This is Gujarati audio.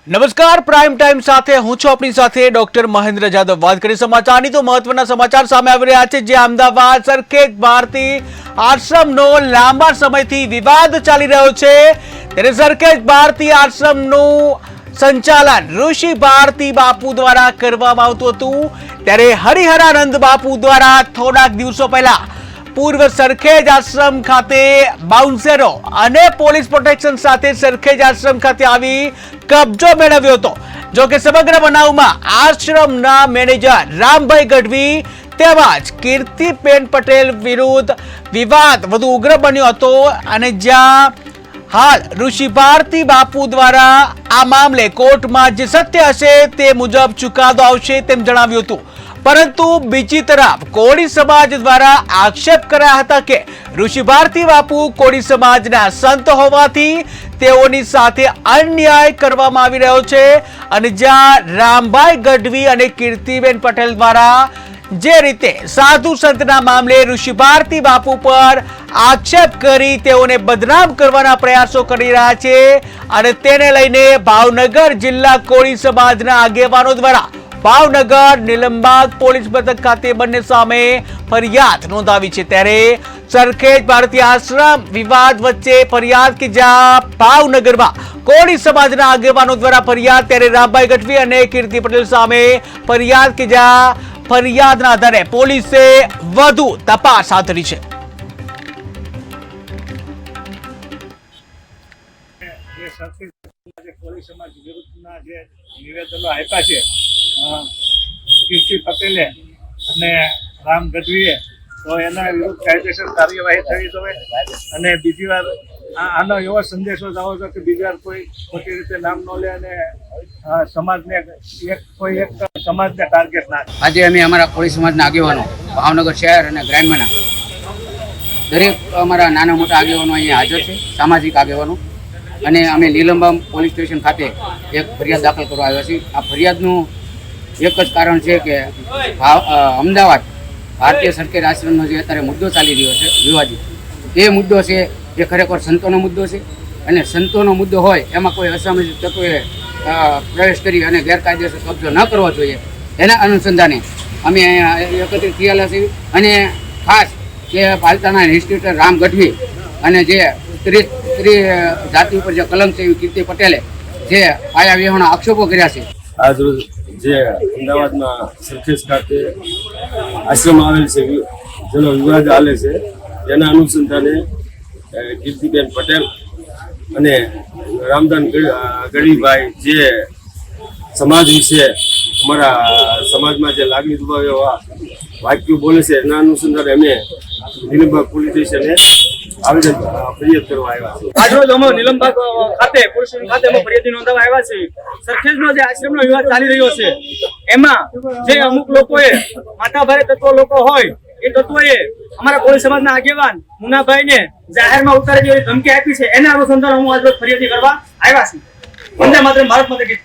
નમસ્કાર પ્રાઇમ ટાઈમ સાથે હું છું આપણી સાથે ડોક્ટર મહેન્દ્ર જાદવ। વાત કરી સમાચારની તો મહત્વના સમાચાર સામે આવી રહ્યા છે જે અમદાવાદ સરખેજ ભારતી આશ્રમનો લાંબા સમયથી વિવાદ ચાલી રહ્યો છે। ત્યારે સરખેજ ભારતી આશ્રમનું સંચાલન ઋષિ ભારતી બાપુ દ્વારા કરવામાં આવતું હતું। ત્યારે હરિહરાનંદ બાપુ દ્વારા થોડાક દિવસો પહેલા પૂર્વ સરખેજ આશ્રમ ખાતે બાઉન્સરો અને પોલીસ પ્રોટેક્શન સાથે સરખેજ આશ્રમ ખાતે આવી કબજો મેળવ્યો હતો। જો કે સમગ્ર બનાવમાં આશ્રમના મેનેજર રામભાઈ ગઢવી તેમજ કીર્તિબેન પટેલ વિરુદ્ધ વિવાદ વધુ ઉગ્ર બન્યો હતો અને જ્યાં હાલ ઋષિ ભારતી બાપુ દ્વારા આ મામલે કોર્ટમાં જે સત્ય હશે તે મુજબ ચુકાદો આવશે તેમ જણાવ્યું હતું। પરંતુ બીજી તરફ કોળી સમાજ દ્વારા આક્ષેપ કર્યા હતા કે ઋષિ ભારતી બાપુ કોળી સમાજના સંત હોવાથી તેઓની સાથે અન્યાય કરવામાં આવી રહ્યો છે અને જ્યાં રામભાઈ ગઢવી અને કીર્તિબેન પટેલ દ્વારા જે રીતે સાધુ સંતના મામલે ઋષિ ભારતી બાપુ પર આક્ષેપ કરી તેઓને બદનામ કરવાના પ્રયાસો કરી રહ્યા છે અને તેને લઈને ભાવનગર જિલ્લા કોળી સમાજના આગેવાનો દ્વારા ભાવનગર નીલમબાગ પોલીસ મથક ખાતે બંને સામે ફરિયાદ નોંધાવી છે। ત્યારે સરખેજ ભારતી આશ્રમ વિવાદ વચ્ચે ફરિયાદ કે જ્યાં ભાવનગરમાં કોળી સમાજના આગેવાનો દ્વારા ફરિયાદ, ત્યારે રામભાઈ ગઢવી અને કીર્તિ પટેલ સામે ફરિયાદ કે જ્યાં ફરિયાદના આધારે પોલીસે વધુ તપાસ હાથ ધરી છે। નિવેદનો આપ્યા છે કીર્તિ પટેલે અને રામ ગઢવીએ, તો એના વિરુદ્ધ કાયદેસર કાર્યવાહી થવી જોઈએ। અને બીજી વાર આનો એવો સંદેશો જવો છે કે બીજી વાર કોઈ ખોટી રીતે નામ ન લે અને સમાજને એક સમાજને ટાર્ગેટ ના કરે। આજે અમે અમારા કોળી સમાજના આગેવાનો ભાવનગર શહેર અને ગ્રામ્યના દરેક અમારા નાના મોટા આગેવાનો અહીંયા હાજર છે, સામાજિક આગેવાનો, અને અમે નીલમબાગ પોલીસ સ્ટેશન ખાતે એક ફરિયાદ દાખલ કરવા આવ્યા છીએ। આ ફરિયાદનું એક જ કારણ છે કે અમદાવાદ ભારતીય સરખેજ આશ્રમનો જે અત્યારે મુદ્દો ચાલી રહ્યો છે વિવાદિત, એ મુદ્દો છે એ ખરેખર સંતોનો મુદ્દો છે અને સંતોનો મુદ્દો હોય એમાં કોઈ અસામાજિક તત્વોએ પ્રવેશ કરી અને ગેરકાયદેસર કબજો ન કરવો જોઈએ, એના અનુસંધાને અમે અહીંયા એકત્રિત થયેલા છીએ। અને ખાસ કે પાલતાના ઇન્સ્ટિટ્યુટર રામ ગઢવી અને જે સ્ત્રી જાતિ ઉપર જે કલંક છે એવી કીર્તિ પટેલે જે આયા વિહોણા આક્ષેપો કર્યા છે। આજ રોજ જે અમદાવાદમાં સરખેજ ખાતે આશ્રમ આવેલ છે જેનો વિવાદ ચાલે છે, એના અનુસંધાને કીર્તિબેન પટેલ અને રામદાન ગઢવીભાઈ જે સમાજ વિશે અમારા સમાજમાં જે લાગણી દુભાવે એવા વાક્યો બોલે છે, એના અનુસંધાને અમે નીલમબાગ પોલીસ સ્ટેશને આવેદન ફરિયાદ કરવા આવ્યા છે। આજરોજ અમે નીલમબાગ ખાતે પોલીસ સ્ટેશન ખાતે અમે ફરિયાદ નોંધાવવા આવ્યા છીએ। સરખેજનો જે આશ્રમનો વિવાદ ચાલી રહ્યો છે એમાં જે અમુક લોકોએ માથાભારે તત્વો લોકો હોય એ તત્વોએ અમારા કોળી સમાજના આગેવાન મુનાભાઈને જાહેરમાં ઉતારી દેવાની ધમકી આપી છે, એના અનુસંધાને હું આજરોજ ફરિયાદ કરવા આવ્યા છીએ। વંદે માતરમ, ભારત માતા કી